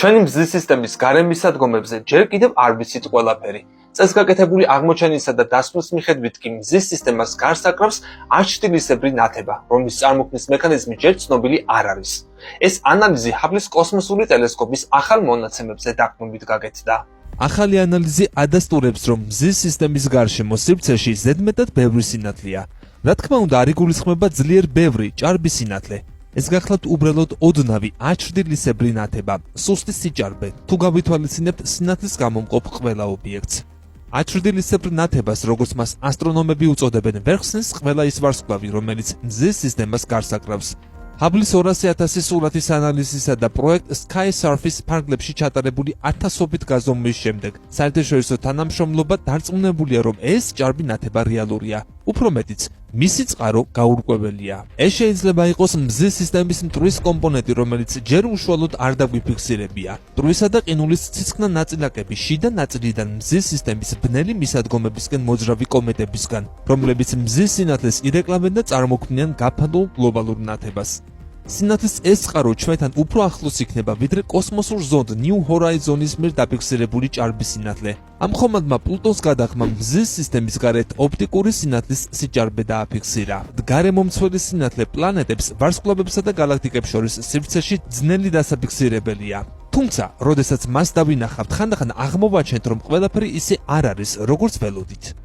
ჩვენი მზის სისტემის გარემ მისადგომებზე ჯერ კიდევ არ ვიცით ყველაფერი. წესგაკეთებული აღმოჩენისა და დასკვნის მიხედვით კი მზის სისტემას გარს აკრავს არჩდილისებრი ნათება, რომლის წარმოქმნის მექანიზმი ჯერ ცნობილი არ არის. ეს ანალიზი ჰაბლის კოსმოსური ტელესკოპის ახალ მონაცემებზე დაყრდნობით გაკეთდა. ახალი ანალიზი ადასტურებს, რომ მზის სისტემის გარშემო სივრცეში ზედმეტად ბევრი სინათლეა. რა თქმა უნდა, არ იგულისხმება ძლიერ ბევრი ჭარბი სინათლე. ეს გახლავთ უბრალოდ ოდნავი აჩრდილისებრი ნათება, სუსტი სიჭარბე, თუ გავითვალისწინებთ სინათლის გამომყოფ ყველა ობიექტს. აჩრდილისებრ ნათებას, როგორც მას ასტრონომები უწოდებენ, ვერ ხსნის ყველა ის ვარსკვლავი, რომელიც მზის სისტემას გარს აკრავს. ჰაბლის 200,000 სურათის ანალიზისა და პროექტ Sky Surface ფარგლებში ჩატარებული ათასობით გაზომვის შემდეგ, საერთაშორისო თანამშრომლობა დარწმუნებულია, რომ ეს ჭარბი ნათება რეალურია. უფრო მეტიც, მისი წყარო გაურკვეველია. ეს შეიძლება იყოს მზის სისტემის მტვრის კომპონენტი, რომელიც ჯერ უშუალოდ არ დაგვიფიქსირებია. მტვრისა და ყინულის ცისკნა ნაწილაკები შიდა ნაწილიდან მზის სისტემის ბნელი მისადგომებისკენ მოძრავი კომეტებისგან, რომლებიც მზის სინათლეს ირეკლამენ და წარმოქმნიან გაფანტულ გლობალურ ნათებას. სინათლის ეს წყარო ჩვენთან უფრო ახლოს იქნება, ვიდრე კოსმოსურ ზონდ New Horizons მიერ დაფიქსირებული ჭარბი სინათლე. ამ ხომალდმა პლუტონს გადახმა მზის სისტემის გარეთ ოპტიკური სინათლის სიჭარბე დააფიქსირა. გარემომცველი სინათლე პლანეტებს, ვარსკვლავებსა და გალაქტიკებს შორის სივრცეში ძნელი დასაფიქსირებელია. თუმცა, როდესაც მას დავინახავთ, ხანდახან აღმოვაჩენთ, რომ ყველაფერი ისე არ არის, როგორც ველოდით.